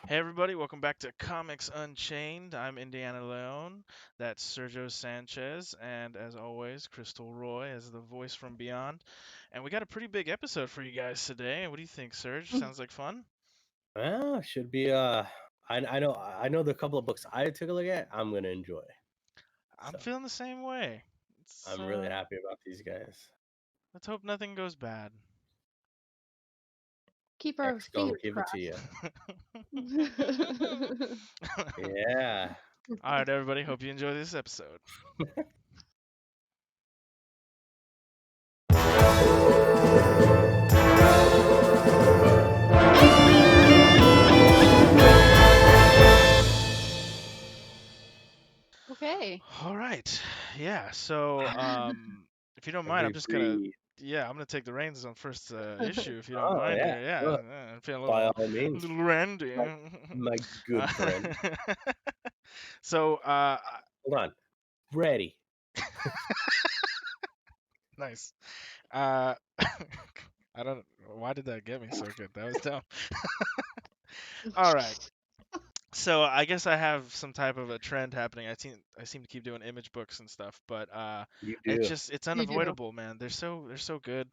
Hey everybody, welcome back to Comics Unchained. I'm Indiana Leone, that's Sergio Sanchez, and as always, Crystal Roy as the voice from beyond. And we got a pretty big episode for you guys today. What do you think, Serge? Sounds like fun? Well, should be I know the couple of books I took a look at, I'm gonna enjoy. I'm So feeling the same way. It's, I'm really happy about these guys. let's hope nothing goes bad. Keep our X gonna fingers give it to crossed. you. Yeah. All right, everybody, hope you enjoy this episode. Okay. All right. Yeah, so if you don't mind, Breathe. I'm gonna take the reins on first issue if you don't Oh mind yeah. here. Yeah, Look, I'm feeling by a all means, little randy. my my Uh, good friend. so Hold on. Ready. nice. Uh I don't why did that get me so good? That was dumb. All right. So I guess I have some type of a trend happening. I seem to keep doing image books and stuff, but You it's do. just it's You do. unavoidable, man. They're so good.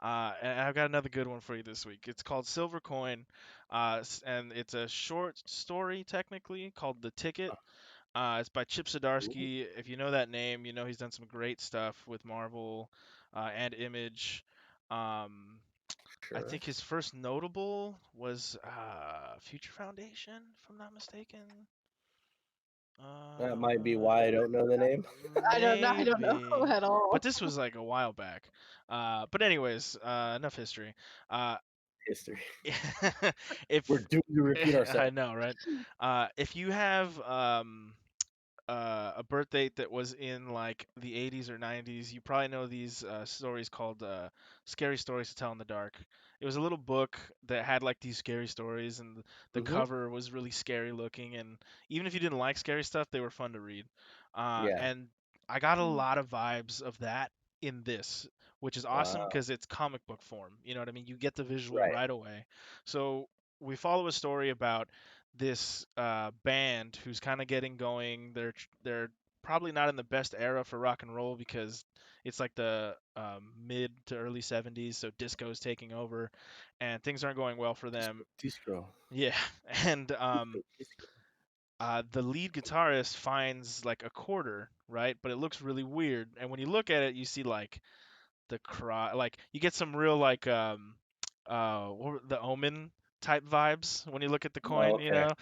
And I've got another good one for you this week. It's called Silver Coin, and it's a short story technically called The Ticket. It's by Chip Ooh, Zdarsky. If you know that name, you know he's done some great stuff with Marvel and Image. Um, I sure. think his first notable was Future Foundation, if I'm not mistaken. That might be why I don't know the name. I don't know. I don't know Maybe. at all. But this was like a while back. But anyways, enough history. Uh, History. We're if doomed to repeat I ourselves. know, right? If you have a birth date that was in like the 80s or 90s, you probably know these stories called Scary Stories to Tell in the Dark. It was a little book that had like these scary stories, and the Hmm. cover was really scary looking. And even if you didn't like scary stuff, they were fun to read. Yeah. And I got a lot of vibes of that in this, which is awesome Wow. because it's comic book form. You know what I mean? You get the visual Right. right away. So we follow a story about this band who's kind of getting going. They're probably not in the best era for rock and roll because it's like the mid to early 70s, so disco's taking over, and things aren't going well for Disco. them. Disco. Yeah, and Disco. Disco. the lead guitarist finds like a quarter, right? But it looks really weird, and when you look at it, you see like the cry, like you get some real like the Omen type vibes when you look at the Oh, coin, you okay. know.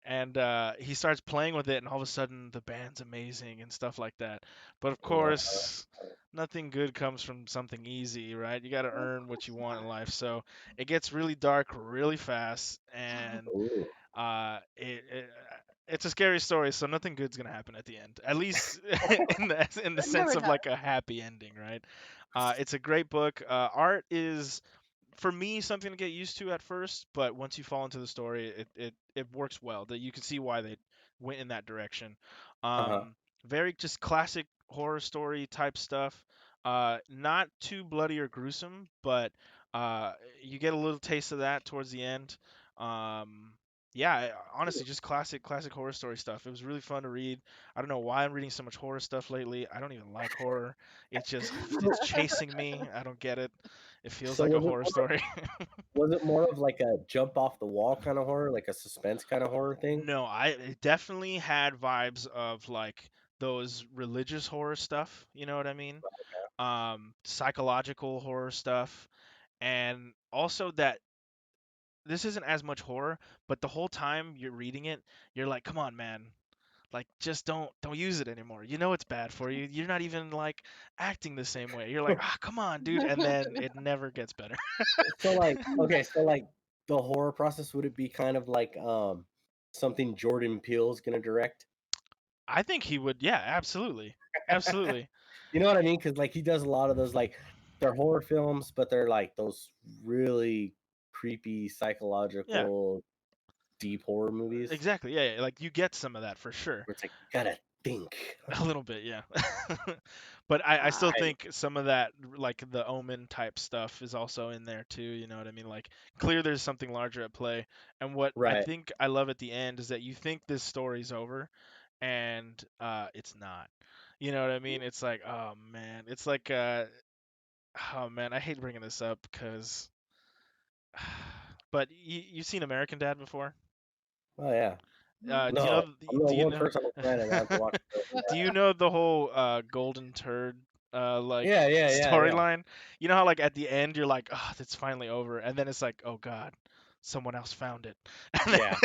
And he starts playing with it, and all of a sudden the band's amazing and stuff like that. But of course, nothing good comes from something easy, right? You got to earn what you want in life. So it gets really dark really fast, and Ooh. it's a scary story, so nothing good's gonna happen at the end. At least in the It sense never of does. like a happy ending, right? It's a great book. Art is for me something to get used to at first, but once you fall into the story, it works well. That you can see why they went in that direction. Uh-huh. Very just classic horror story type stuff. Not too bloody or gruesome, but uh, you get a little taste of that towards the end. Um, yeah, honestly, just classic horror story stuff. It was really fun to read. I don't know why I'm reading so much horror stuff lately. I don't even like horror. It's chasing me. I don't get it. It feels So like a horror story. was it more of like a jump off the wall kind of horror, like a suspense kind of horror thing? No, it definitely had vibes of like those religious horror stuff, you know what I mean? Psychological horror stuff, and also that this isn't as much horror, but the whole time you're reading it, you're like, come on, man. Like just don't use it anymore. You know it's bad for you. You're not even like acting the same way. You're like, ah, come on, dude, and then it never gets better. So like okay, so like the horror process, would it be kind of like something Jordan Peele's gonna direct? I think he would. Yeah, absolutely, absolutely. You know what I mean? Because like he does a lot of those like they're horror films, but they're like those really creepy Yeah, psychological deep horror movies exactly. Yeah, yeah, like you get some of that for sure. where it's like gotta stink. A little bit, yeah. But I still I think some of that, like the Omen type stuff, is also in there too. You know what I mean? Like, clear there's something larger at play. And what I right. think I love at the end is that you think this story's over, and it's not. You know what I mean? It's like, oh man, it's like, oh man, I hate bringing this up because, but you've seen American Dad before? Oh yeah. Do you know? No, I'm the Do you one know? person on the planet that has to watch it. Do you know the whole golden turd like Yeah, yeah, yeah, yeah. storyline? You know how like at the end you're like, oh, it's finally over, and then it's like, oh god, someone else found it, and then Yeah.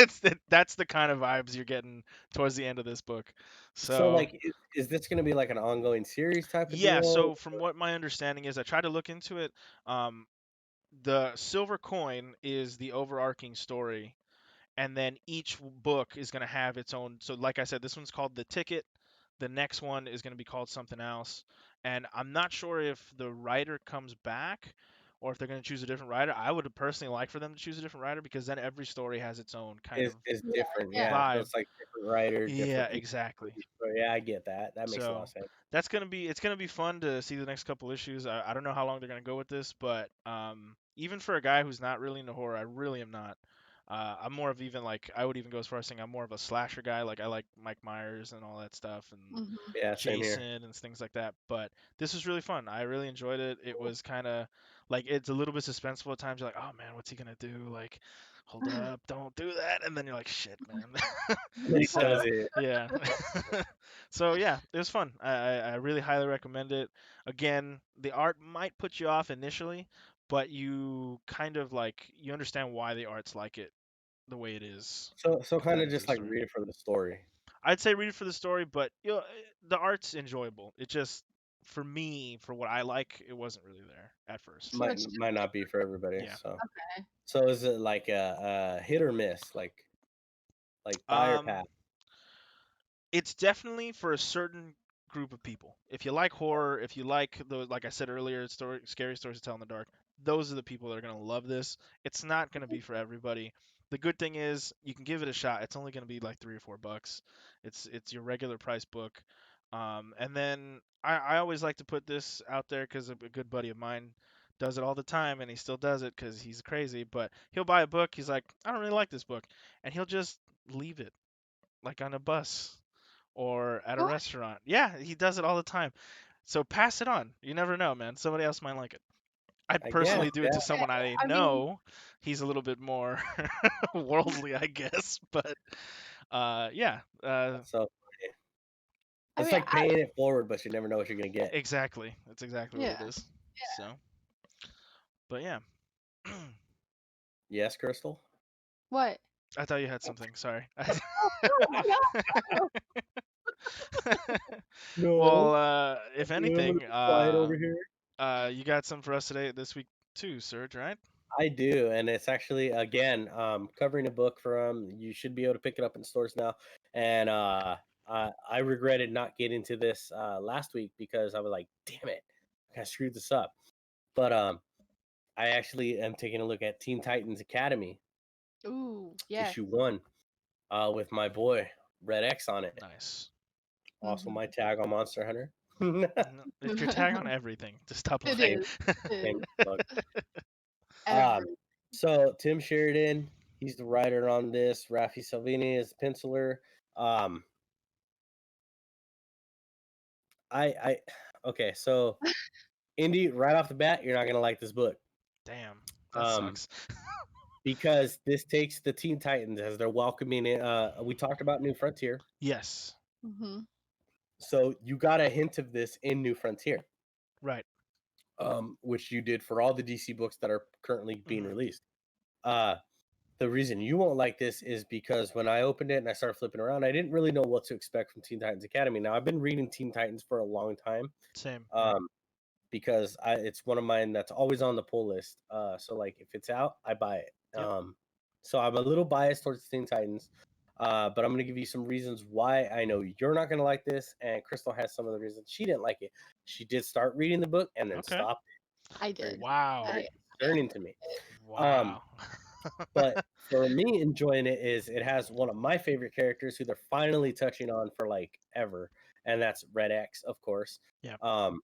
that's the kind of vibes you're getting towards the end of this book. So So like, is this going to be like an ongoing series type of yeah, deal? so from what my understanding is, I tried to look into it. Um, the silver coin is the overarching story, and then each book is going to have its own. So like I said, this one's called The Ticket. The next one is going to be called something else, and I'm not sure if the writer comes back or if they're going to choose a different writer. I would personally like for them to choose a different writer, because then every story has its own kind of Is Yeah, different, yeah. yeah. So vibe. it's like different writers, Yeah, different people. exactly. So yeah, I get that. That makes a lot So of sense. that's gonna be it's gonna be fun to see the next couple issues. I don't know how long they're gonna go with this, but even for a guy who's not really into horror, I really am not. I'm more of, even like, I would even go as far as saying I'm more of a slasher guy. Like, I like Mike Myers and all that stuff, and Hmm. Yeah, same here. Jason and things like that. But this was really fun. I really enjoyed it. It was kind of like, it's a little bit suspenseful at times. You're like, oh man, what's he gonna do? Like, hold up, don't do that. And then you're like, shit, man. And then he does So it. yeah. So yeah, it was fun. I really highly recommend it. Again, the art might put you off initially, but you kind of like, you understand why the art's like it the way it is So kind of according to just the like story. read it for the story. I'd say read it for the story, but the art's enjoyable. It just, for me, for what I like, it wasn't really there at first. Too Might much. might not be for everybody. Yeah. So is it like a hit or miss, like fire Um, path? it's definitely for a certain group of people. If you like horror, if you like the, like I said earlier, scary stories to tell in the dark, those are the people that are gonna love this. It's not gonna be for everybody. The good thing is you can give it a shot. It's only gonna be like $3 or $4. It's your regular price book. And then I always like to put this out there because a good buddy of mine does it all the time, and he still does it because he's crazy. But he'll buy a book. He's like, I don't really like this book, and he'll just leave it, like on a bus or at a What? restaurant. Yeah, he does it all the time. So pass it on. You never know, man. Somebody else might like it. I'd I guess. personally do it Yeah. to someone I I mean, know. He's a little bit more worldly, I guess. But yeah, That's so funny. I It's mean, like paying it forward, but you never know what you're gonna get. exactly. That's exactly what it yeah. is. So, but yeah. Yes, Crystal. What? I thought you had something. Sorry. Oh, no. No, Well, if I'm gonna anything, be quiet over here. you got some for us today, this week too, Serge, right? I do, and it's actually again covering a book from. You should be able to pick it up in stores now. And I regretted not getting to this last week because I was like, "Damn it, I screwed this up." But I actually am taking a look at Teen Titans Academy Ooh, yes. issue 1 with my boy Red X on it. Nice. Also, Hmm. my tag on Monster Hunter. No, it's your tag on everything. Just stop It Same, lying. is. It same is. look. Um, Every. so Tim Sheridan, he's the writer on this. Rafi Salvini is the penciler. Um, I okay, so Indy, right off the bat, you're not gonna like this book. Damn, that Um, sucks. because this takes the Teen Titans as they're welcoming in. We talked about New Frontier, Yes. Hmm. so you got a hint of this in New Frontier, Right. which you did for all the DC books that are currently being Hmm. released. Uh, the reason you won't like this is because when I opened it and I started flipping around, I didn't really know what to expect from Teen Titans Academy. Now I've been reading Teen Titans for a long time. Same. Um, because it's one of mine that's always on the pull list. So like if it's out, I buy it. Yep. So I'm a little biased towards Teen Titans, but I'm gonna give you some reasons why I know you're not gonna like this, and Crystal has some of the reasons she didn't like it. She did start reading the book and then Okay. stopped. I Very, did. Wow. very I concerning to me. Um, Wow. But for me, enjoying it is it has one of my favorite characters who they're finally touching on for like ever, and that's Red X, of course. Yeah. Um,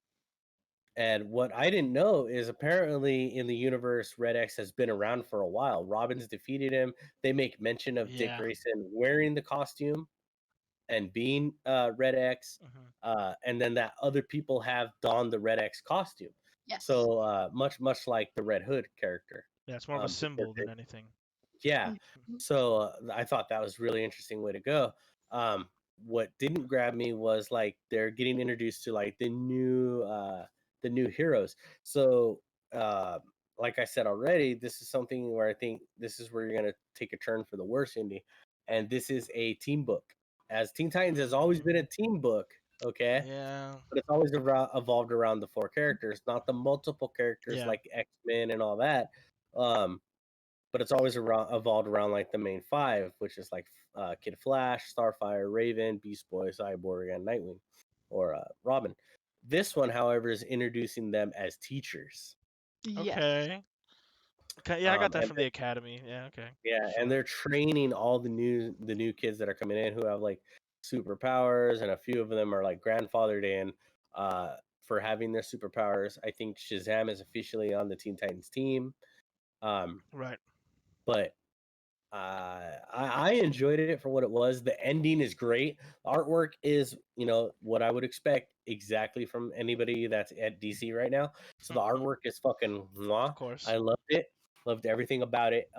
and what I didn't know is apparently in the universe, Red X has been around for a while. Robin's defeated him. They make mention of Dick Yeah. Grayson wearing the costume and being Red X, Hmm. and then that other people have donned the Red X costume. Yes. So much like the Red Hood character, Yeah, it's more of a because symbol than anything. yeah. Mhm. So I thought that was really interesting way to go. Um, what didn't grab me was like they're getting introduced to like the new heroes. So uh, like I said already, this is something where I think this is where you're gonna take a turn for the worse, Indy. And this is a team book. As Teen Titans has always been a team book, okay, Yeah. but it's always evolved around the four characters, not the multiple characters Yeah. like X-Men and all that. Um, but it's always evolved around like the main five, which is like Kid Flash, Starfire, Raven, Beast Boy, Cyborg, and Nightwing, or Robin. This one, however, is introducing them as teachers. Yes. Okay. Okay. Yeah, I got that And from the Academy. Yeah. Okay. yeah, and Sure. they're training all the new kids that are coming in who have like superpowers, and a few of them are like grandfathered in for having their superpowers. I think Shazam is officially on the Teen Titans team. Um, Right. but I enjoyed it for what it was. The ending is great. The artwork is, what I would expect exactly from anybody that's at DC right now. So the Hmm. artwork is fucking mwah. Of course. I loved it. Loved everything about it.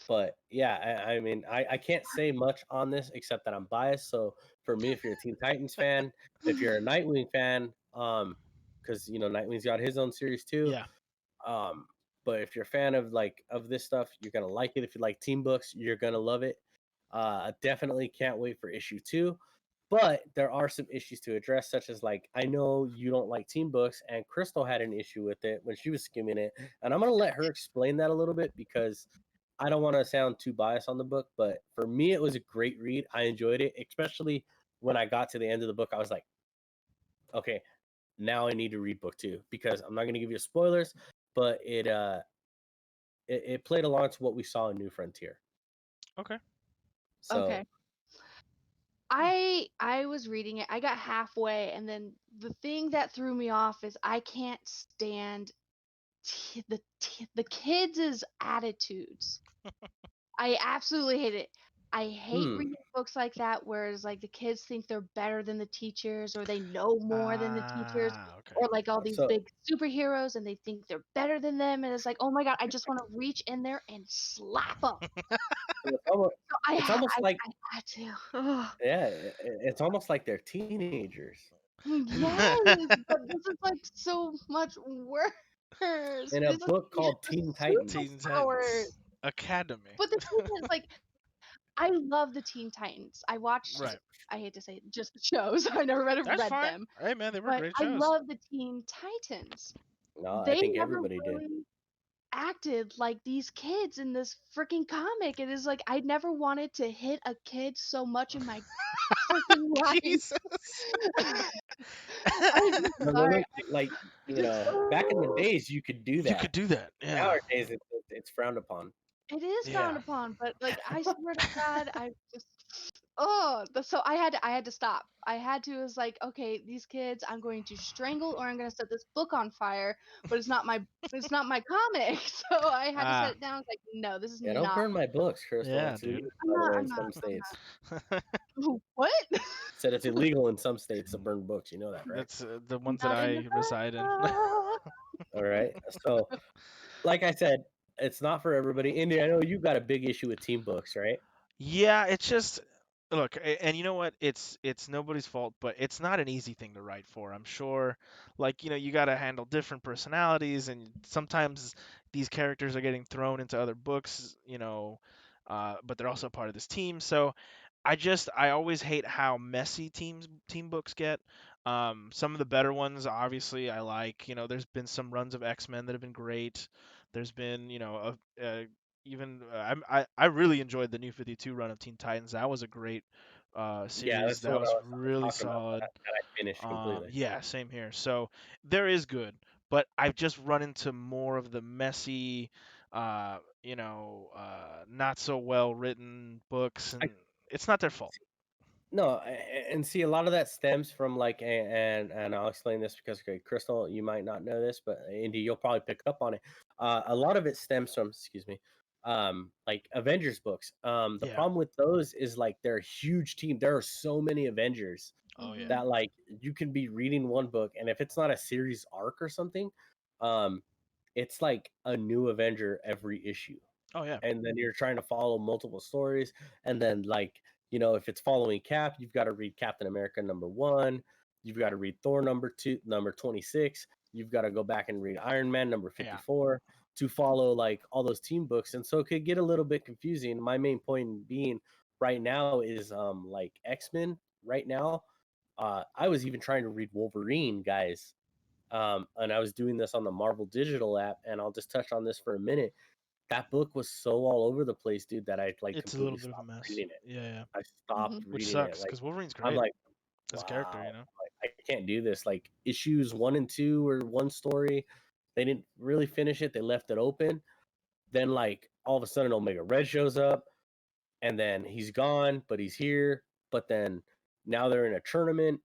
But yeah, I mean, I can't say much on this except that I'm biased. So for me, if you're a Teen Titans fan, if you're a Nightwing fan, because Nightwing's got his own series too. Yeah. Um, but if you're a fan of this stuff, you're gonna like it. If you like team books, you're gonna love it. Definitely can't wait for issue 2. But there are some issues to address, such as like I know you don't like team books, and Crystal had an issue with it when she was skimming it, and I'm gonna let her explain that a little bit because I don't want to sound too biased on the book. But for me, it was a great read. I enjoyed it, especially when I got to the end of the book. I was like, okay, now I need to read book 2 because I'm not gonna give you spoilers, but it played along to what we saw in New Frontier. Okay. So Okay. I was reading it. I got halfway, and then the thing that threw me off is I can't stand the kids' attitudes. I absolutely hate it. I hate hmm. reading books like that, whereas like the kids think they're better than the teachers, or they know more than the teachers, Okay. or like all these So big superheroes, and they think they're better than them, and it's like, oh my god, I just want to reach in there and slap them. So it's almost like I had to. Ugh. yeah, it's almost like they're teenagers Yes, but this is like so much worse. in a This is book yeah, called the Teen Titans. Teen superpowers. Titans Academy. But the thing is, like, I love the Teen Titans. I watched, Right. I hate to say it, just the shows. I never That's read fine. them. Hey man, they were But great I shows. love the Teen Titans. No, I They think never everybody did. really acted like these kids in this freaking comic. It is like I never wanted to hit a kid so much in my freaking life. Jesus. I'm No, no, sorry. no, like Just back in the days, you could do You could that. do that. Yeah. Nowadays, it's frowned upon. it is frowned Yeah. upon, but like I swear to God, I just so I had to stop. I had to. It was like, okay, these kids, I'm going to strangle or I'm going to set this book on fire. But it's not my comic, so I had to set Ah. it down. I was like, no, this is Yeah, don't not. burn my books, Crystal. Yeah, It's illegal, dude. by the way, I'm in not. some states. What? Said it's illegal in some states to burn books. You know that, right? That's the ones that Not in I reside in. America. All right. So, like I said, it's not for everybody. Indy, I know you got a big issue with team books, right? Yeah, it's just look, and you know what? It's nobody's fault, but it's not an easy thing to write for. I'm sure, like, you got to handle different personalities, and sometimes these characters are getting thrown into other books, but they're also part of this team. So I always hate how messy team books get. Some of the better ones, obviously, I like. There's been some runs of X-Men that have been great. There's been, even I really enjoyed the New 52 run of Teen Titans. That was a great Yeah, series. that's what That I was was really talking about. solid. That I finished completely. Yeah, same here. So there is good, but I've just run into more of the messy, not so well written books, I and it's not their fault. No, and see, a lot of that stems from like, and I'll explain this because okay, Crystal, you might not know this, but Indy, you'll probably pick up on it. A lot of it stems from, excuse me, like Avengers books. The Yeah. problem with those is like they're a huge team. There are so many Avengers Oh yeah. Mhm. that like you can be reading one book, and if it's not a series arc or something, um, it's like a new Avenger every issue, Oh yeah. and then you're trying to follow multiple stories, and then like, you know, if it's following Cap, you've got to read Captain America #1, you've got to read Thor #2, number 26, you've got to go back and read Iron Man number Yeah. 54 to follow like all those team books, and so it could get a little bit confusing. My main point being right now is like X-Men right now. I was even trying to read Wolverine, guys, and I was doing this on the Marvel Digital app, and I'll just touch on this for a minute. That book was so all over the place, dude, that I like It's a little completely bit of a stopped mess. reading it. Yeah, yeah. I stopped Mhm. Which reading it. sucks Like because Wolverine's I'm great like, as a character, wow, you know. like, I can't do this. Like issues 1 and 2 or one story, they didn't really finish it. They left it open. Then like all of a sudden Omega Red shows up, and then he's gone, but he's here. But then now they're in a tournament.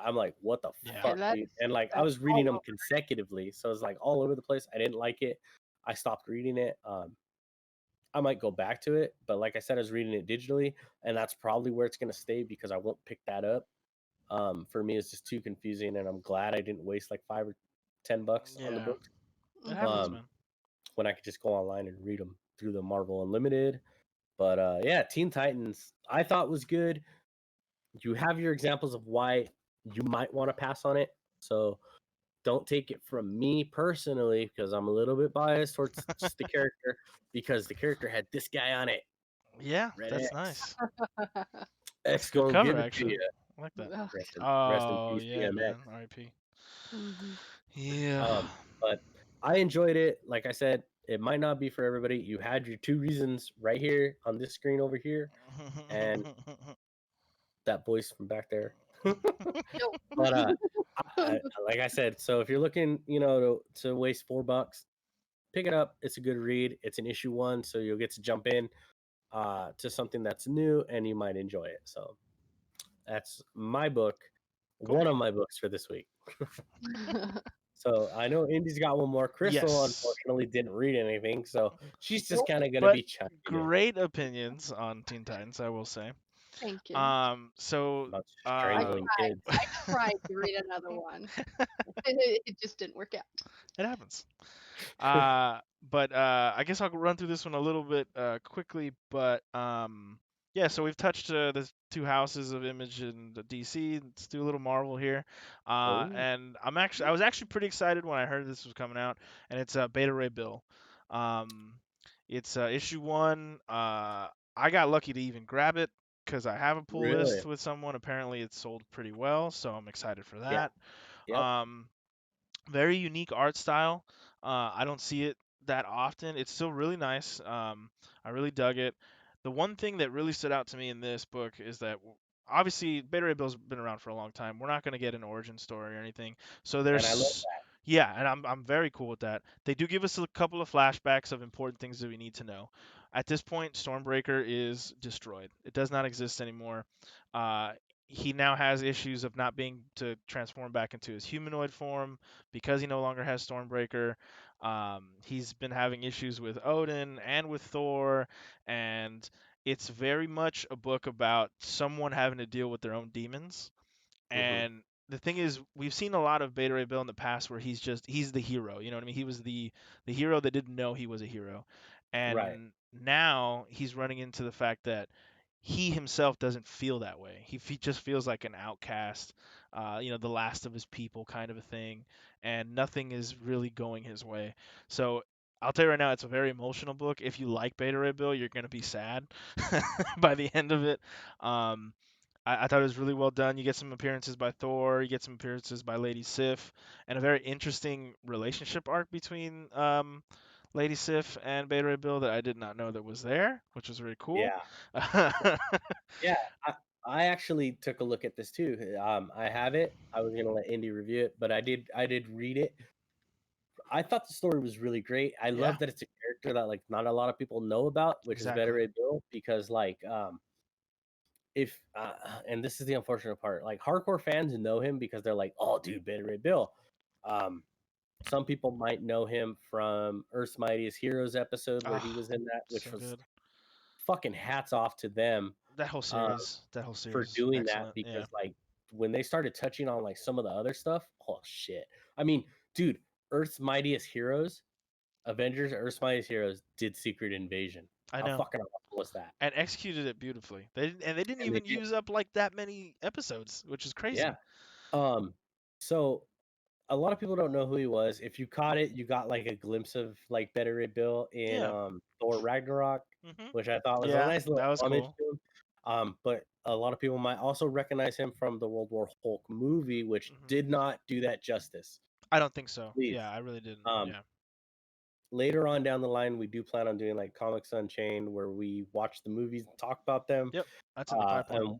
I'm like, what the Yeah. Yeah, fuck, dude? And like I that's was reading all them over. consecutively, so it was like all over the place. I didn't like it. I stopped reading it. I might go back to it, but like I said, I was reading it digitally, and that's probably where it's going to stay because I won't pick that up. For me, it's just too confusing, and I'm glad I didn't waste like $5 or $10 on the Yeah. book. It Mhm. happens, Um, man. when I could just go online and read them through the Marvel Unlimited. But yeah, Teen Titans I thought was good. You have your examples of why you might want to pass on it. So don't take it from me personally because I'm a little bit biased towards just the character because the character had this guy on it, Yeah, Red that's X. nice. That's X a good gonna cover, give it to actually. you. I like that. Ugh. Rest in Oh peace, yeah, man. DMX. R.I.P. Mhm. Yeah. But I enjoyed it. Like I said, it might not be for everybody. You had your two reasons right here on this screen over here, and that voice from back there. Yo. But like I said, so if you're looking, you know, to waste $4, pick it up. It's a good read. It's an issue one, so you'll get to jump in to something that's new, and you might enjoy it. So that's my book, Cool. one of my books for this week. So I know Indy's got one more. Crystal Yes. unfortunately didn't read anything, so she's just Nope. kind of gonna But be chiming in great opinions on Teen Titans, I will say. Thank you. So about I uh strangling tried. kids. I tried to read another one. It just didn't work out. it happens. But I guess I'll run through this one a little bit quickly. But yeah, so we've touched the two houses of Image and the DC. Let's do a little Marvel here. Oh, And I was actually pretty excited when I heard this was coming out, and it's Beta Ray Bill. Um, it's issue one. I got lucky to even grab it because I have a pull really? list with someone. Apparently, it's sold pretty well, so I'm excited for Yeah. that. Yep. Um, Very unique art style. I don't see it that often. It's still really nice. I really dug it. The one thing that really stood out to me in this book is that obviously Beta Ray Bill's been around for a long time. We're not going to get an origin story or anything. So And I love there's yeah, and I'm very cool with that. They do give us a couple of flashbacks of important things that we need to know. At this point, Stormbreaker is destroyed. It does not exist anymore. Uh, he now has issues of not being to transform back into his humanoid form because he no longer has Stormbreaker. He's been having issues with Odin and with Thor, and it's very much a book about someone having to deal with their own demons. that. And the thing is, we've seen a lot of Beta Ray Bill in the past where he's the hero. You know what I mean? He was the hero that didn't know he was a hero, Right. and now he's running into the fact that he himself doesn't feel that way. He just feels like an outcast, the last of his people kind of a thing, and nothing is really going his way. So I'll tell you right now, it's a very emotional book. If you like Beta Ray Bill, you're gonna be sad by the end of it. Um, I thought it was really well done. You get some appearances by Thor, you get some appearances by Lady Sif, and a very interesting relationship arc between Lady Sif and Beta Ray Bill that I did not know that was there, which was really cool. Yeah. Yeah. I actually took a look at this too. I have it. I was gonna let Indy review it, but I did. I did read it. I thought the story was really great. I Yeah, love that it's a character that like not a lot of people know about, which is Better exactly. Ray Bill, because like if and this is the unfortunate part, like hardcore fans know him because they're like, oh dude, Better Ray Bill. Um, some people might know him from Earth's Mightiest Heroes episode where he Ah, was in that, which so was good. fucking hats off to them uh, That whole for series, is doing that excellent. Yeah, because like when they started touching on like some of the other stuff, oh shit. I mean, dude, Earth's Mightiest Heroes, Avengers, Earth's Mightiest Heroes did Secret Invasion. I How know, fucking awesome was that? and executed it beautifully. They didn't And they even did, use up like that many episodes, which is yeah. crazy. So a lot of people don't know who he was. If you caught it, you got like a glimpse of like Better Ray Bill in Yeah. Thor Ragnarok, Mhm. which I thought was a Yeah, nice little that was homage cool. to him. But a lot of people might also recognize him from the World War Hulk movie, which Mhm. did not do that justice. I don't think so. Please. Yeah, I really didn't. Um, Yeah. Later on down the line, we do plan on doing like Comics Unchained, where we watch the movies and talk about them. Yep. That's in the pipeline.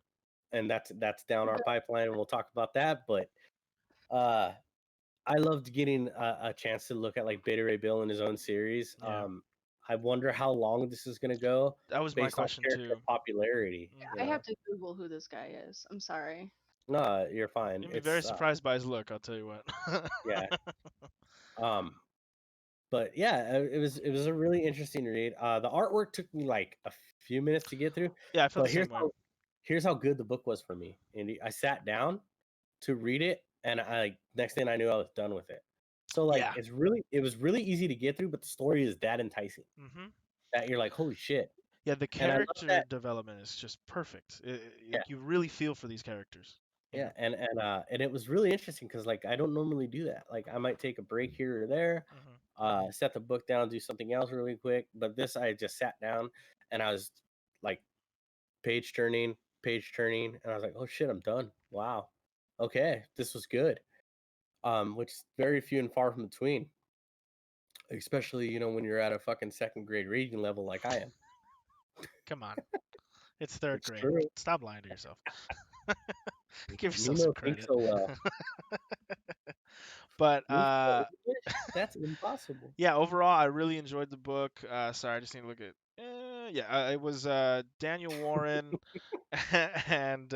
And that's down our Okay. pipeline, and we'll talk about that. But uh, I loved getting a chance to look at like Beta Ray Bill in his own series. Yeah. I wonder how long this is going to go That was my based on question character too. popularity. You Mhm. I have know, to Google who this guy is. I'm sorry. no, you're fine. You'll be very It's surprised by his look, I'll tell you what. yeah. Um, but yeah, it was a really interesting read. The artwork took me like a few minutes to get through, Yeah, I felt but the same way. here's how good the book was for me. And I sat down to read it, and I next thing I knew I was done with it. So like Yeah. it was really easy to get through, but the story is that enticing Mhm. that you're like, holy shit. Yeah, the And I love character that. development is just perfect. Yeah, You really feel for these characters. yeah, and it was really interesting because like I don't normally do that. Like I might take a break here or there, Mhm. set the book down, do something else really quick. But this, I just sat down and I was like page turning, and I was like, oh shit, I'm done. Wow, okay, this was good. Which is very few and far from between, especially when you're at a fucking second grade reading level like I am. Come on. It's third It's grade. true. Stop lying to yourself. Give Me yourself some no think credit. so well. But Me so English? That's impossible. yeah, overall, I really enjoyed the book. Sorry, I just need to look at. Yeah, it was Daniel Warren and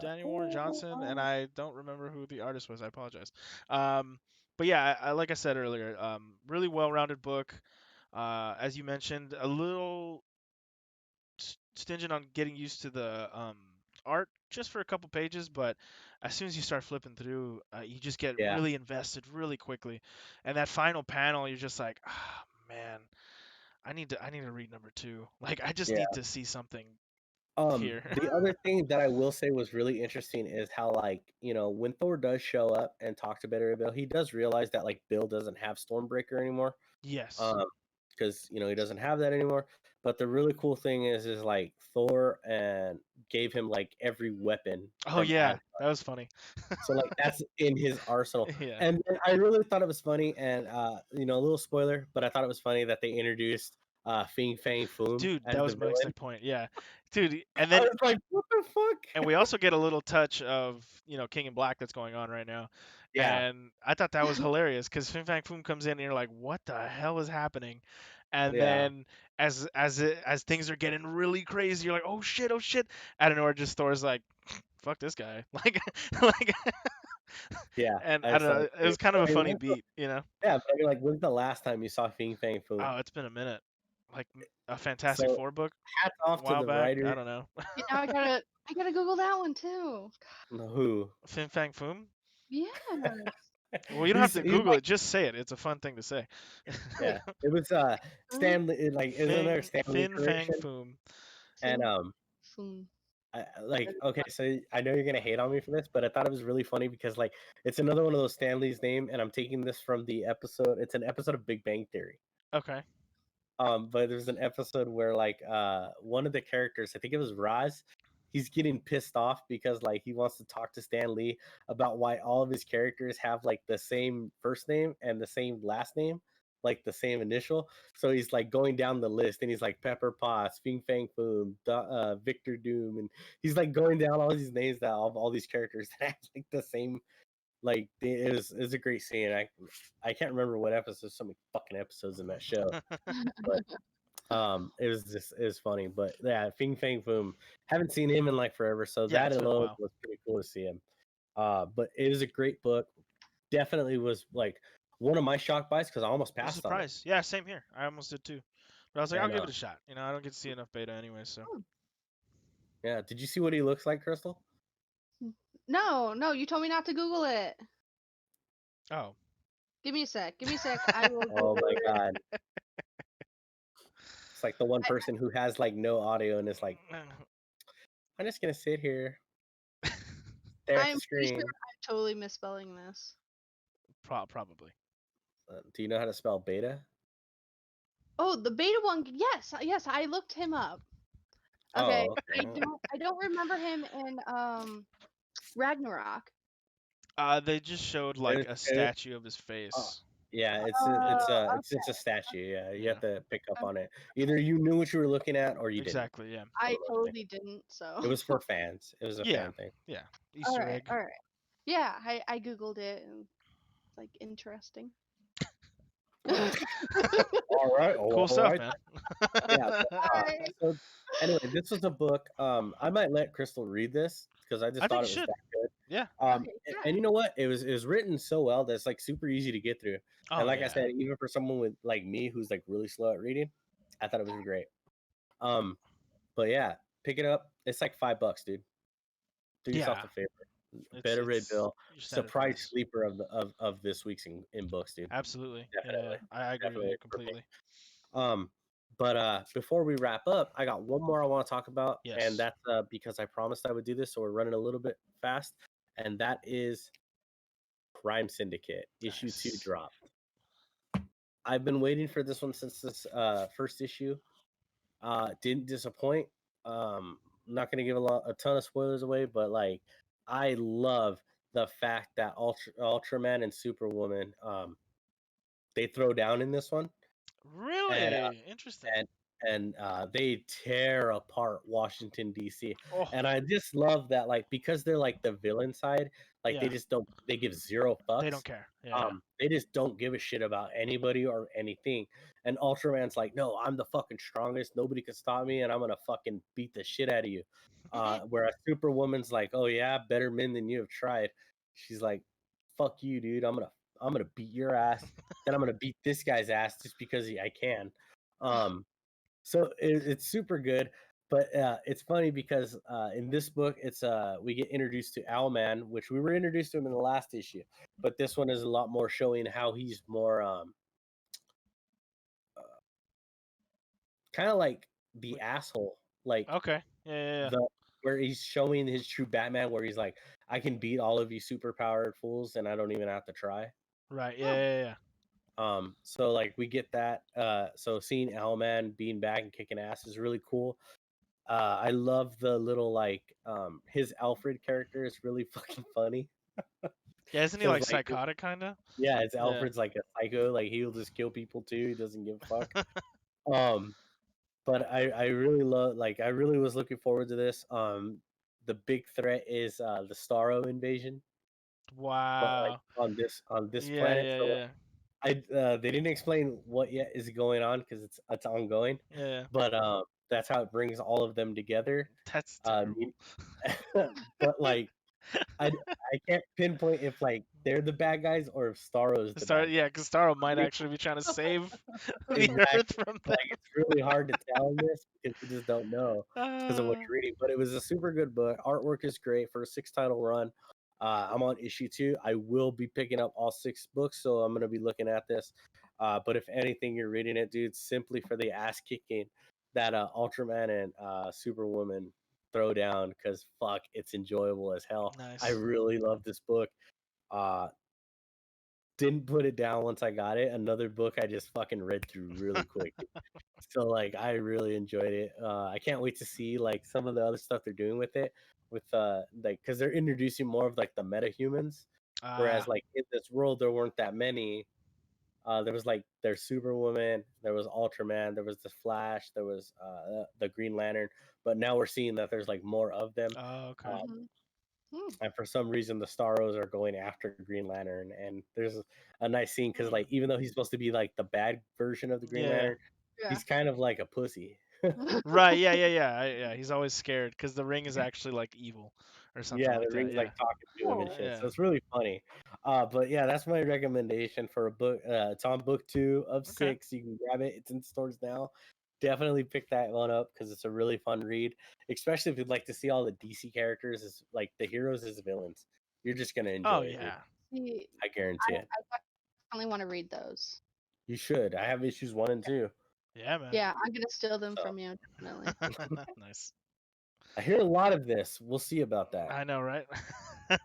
Daniel Warren Johnson, and Oh, I don't remember who the artist was. I apologize. Um, but yeah, like I said earlier, really well-rounded book. As you mentioned, a little stingent on getting used to the art just for a couple pages, but as soon as you start flipping through, you just get yeah. really invested really quickly. And that final panel, you're just like, ah, man, I need to read number two. Like, I just need Yeah. to see something here. The other thing that I will say was really interesting is how, like, when Thor does show up and talk to Better Bill, he does realize that like Bill doesn't have Stormbreaker anymore. Yes. Um, because he doesn't have that anymore. But the really cool thing is like Thor and gave him like every weapon Oh from yeah, Asgard. that was funny. So like that's in his arsenal. Yeah. And then I really thought it was funny, and a little spoiler, but I thought it was funny that they introduced Fing Fang Foom Dude, as that the was my villain. next point. Yeah. Dude, and I then was like, what the and fuck? we also get a little touch of King in Black that's going on right now, Yeah, and I thought that was hilarious because Fin Fang Foom comes in and you're like, what the hell is happening? And yeah, then as things are getting really crazy, you're like, oh shit! Out of nowhere, just Thor's like, fuck this guy, like like, yeah. and I It's don't know, like, it was kind of a I mean, funny beat. yeah, but I mean, like, when's the last time you saw Fing Fang Foom? Oh, it's been a minute, like a Fantastic So Four book hats a off to while the back. writer. I don't know. Yeah, now I gotta Google that one too. Who? Fin Fang Foom. Yes. Well, you don't have to He's Google like, it. Just say it. It's a fun thing to say. yeah. It was Fun, Stanley. Like, isn't there a Stanley Fin Fang correction? Foom. And fun, fun. like, okay, so I know you're gonna hate on me for this, but I thought it was really funny because like it's another one of those Stanley's name, and I'm taking this from the episode. It's an episode of Big Bang Theory. Okay. But there's an episode where like one of the characters, I think it was Roz, he's getting pissed off because like he wants to talk to Stan Lee about why all of his characters have like the same first name and the same last name, like the same initial. So he's like going down the list and he's like Pepper Potts, Fing Fang Foom, Victor Doom, and he's like going down all these names that all these characters that have like the same it was a great scene. I can't remember what episode. So many fucking episodes in that show, but it was funny. But yeah, Fing Fang Foom. Haven't seen him in like forever, so Yeah, that it's been a alone while. was pretty cool to see him. But it was a great book. Definitely was like one of my shock buys because I almost I was passed on it. surprised. Yeah, same here. I almost did too. But I was like, I'll And give it a shot. You know, I don't get to see enough beta anyway, so. yeah, did you see what he looks like, Crystal? No, you told me not to Google it. Oh. Give me a sec. Give me a sec. I will. Oh my Google it. god. It's like the one person who has like no audio and is like, I'm just gonna sit here, stare at the I'm pretty sure screen. I'm totally misspelling this. Probably. Do you know how to spell beta? Oh, the beta one. Yes, I looked him up. Okay, Oh, okay. I don't remember him in Ragnarok. They just showed It like was, a it, statue of his face. yeah, it's Okay. just a statue. Yeah, you Yeah. have to pick up Okay. on it. Either you knew what you were looking at or you didn't. Exactly. Yeah. I Honestly. totally didn't. So. It was for fans. It was a Yeah. fan thing. Yeah. All Easter right. egg. All right. Yeah, I googled it and it's like interesting. Cool All stuff, right. man. Yeah. Bye. So anyway, this was a book. I might let Crystal read this because I just I think thought you it was should. that good. Yeah. Okay. And you know what? It was written so well that it's like super easy to get through. And Oh like I yeah. said, even for someone with like me who's like really slow at reading, I thought it was great. Um, but yeah, pick it up. It's like $5, dude. Do yourself Yeah. a favor. Better Red It's Bill. your standard Surprise price. sleeper of this week's in books, dude. Absolutely. Yeah. Definitely. I agree with Definitely you for me. completely. But before we wrap up, I got one more I want to talk about, and Yes. that's because I promised I would do this, so we're running a little bit fast, and that is Crime Syndicate issue 2 Nice. dropped. I've been waiting for this one since this first issue. Didn't disappoint. Not gonna give a ton of spoilers away, but like I love the fact that Ultraman and Superwoman they throw down in this one, and Really interesting. and they tear apart Washington D.C. Oh And I just love that, like because they're like the villain side, like yeah. they give zero They don't fucks. care. Yeah. They just don't give a shit about anybody or anything. And Ultraman's like, no, I'm the fucking strongest. Nobody can stop me, and I'm gonna fucking beat the shit out of you. Whereas Superwoman's like, oh yeah, better men than you have tried. She's like, fuck you, dude. I'm gonna beat your ass. Then I'm gonna beat this guy's ass just because I can. Um, so it's super good, but it's funny because in this book, it's we get introduced to Owlman, which we were introduced to him in the last issue, but this one is a lot more showing how he's more kind of like the asshole, like Okay. Yeah. the where he's showing his true Batman, where he's like, I can beat all of you superpowered fools, and I don't even have to try. Right. Yeah. So like we get that. So seeing Owlman being back and kicking ass is really cool. I love the little like his Alfred character is really fucking funny. Yeah. Isn't he Cause like like psychotic kinda? yeah, it's Yeah. Alfred's like a psycho, like he'll just kill people too. He doesn't give a fuck. Um, but I really love like I really was looking forward to this. The big threat is the Starro invasion, but like Wow. on this Yeah. planet. Yeah. So Yeah. they didn't explain what yet is going on because it's ongoing, Yeah. but that's how it brings all of them together. That's Me- terrible. but like I can't pinpoint if like they're the bad guys or if Starro is the Star, bad guy. yeah, because Starro might Really- actually be trying to save the Exactly. Earth from them. Like it's really hard to tell in this because you just don't know because of what Uh, you're reading. But it was a super good book. Artwork is great for a 6 title run. I'm on issue 2. I will be picking up all 6 books, so I'm gonna be looking at this. But if anything, you're reading it, dude, simply for the ass kicking that Ultraman and Superwoman throw down because fuck, it's enjoyable as hell. I nice. really love this book. Uh, didn't put it down once I got it. Another book I just fucking read through really quick. So like I really enjoyed it. I can't wait to see like some of the other stuff they're doing with it, with like because they're introducing more of like the meta humans, whereas like in this world there weren't that many. There was like there's Superwoman, there was Ultraman, there was the Flash, there was the Green Lantern, but now we're seeing that there's like more of them. Okay. Uh, and for some reason the Starros are going after Green Lantern, and there's a nice scene because like even though he's supposed to be like the bad version of the Green Yeah. Lantern, Yeah. he's kind of like a pussy. Right. Yeah. He's always scared because the ring is actually like evil or something Yeah, like the that. ring's Yeah. like talking to him and shit, Yeah. so it's really funny. But yeah, that's my recommendation for a book. It's on book 2 of Okay. 6. You can grab it. It's in stores now. Definitely pick that one up because it's a really fun read, especially if you'd like to see all the DC characters as like the heroes as villains. You're just gonna Oh enjoy it, dude. yeah. See, I guarantee it. I definitely want to read those. You should. I have issues 1 and 2. Yeah, man. Yeah, I'm gonna steal them So from you, definitely. Nice. I hear a lot of this. We'll see about that. I know, right?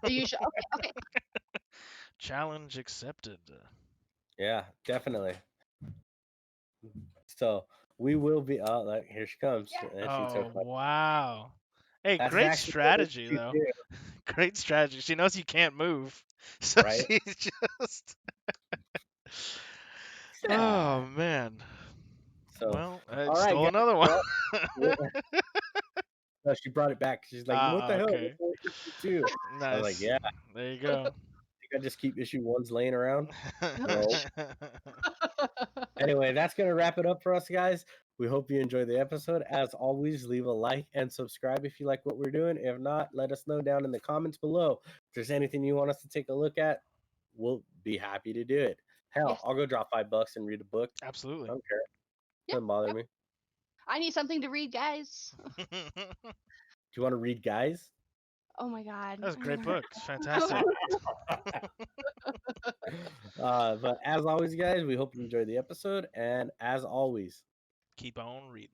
You should. Okay. Challenge accepted. Yeah, definitely. So we will be. Oh, like, here she comes. And she Oh took my. wow. Hey, That's great actually what strategy she though. did, Great strategy. She knows you can't move, so right? she's just. Yeah. Oh man. So, Well, I all right, stole guys. another one. Well, no, she brought it back. She's like, "What the hell? Okay. What's issue 2?" I was like, Nice. "Yeah, There you go. I just keep issue 1s laying around." No. Anyway, that's gonna wrap it up for us, guys. We hope you enjoyed the episode. As always, leave a like and subscribe if you like what we're doing. If not, let us know down in the comments below. If there's anything you want us to take a look at, we'll be happy to do it. Hell, Yes. I'll go drop $5 and read a book. I Absolutely. don't care. Yeah, Doesn't bother me. I need something to read, guys. Do you want to read, guys? Oh my god. That was a great book. It's fantastic. But as always, guys, we hope you enjoyed the episode. And as always, Keep on reading.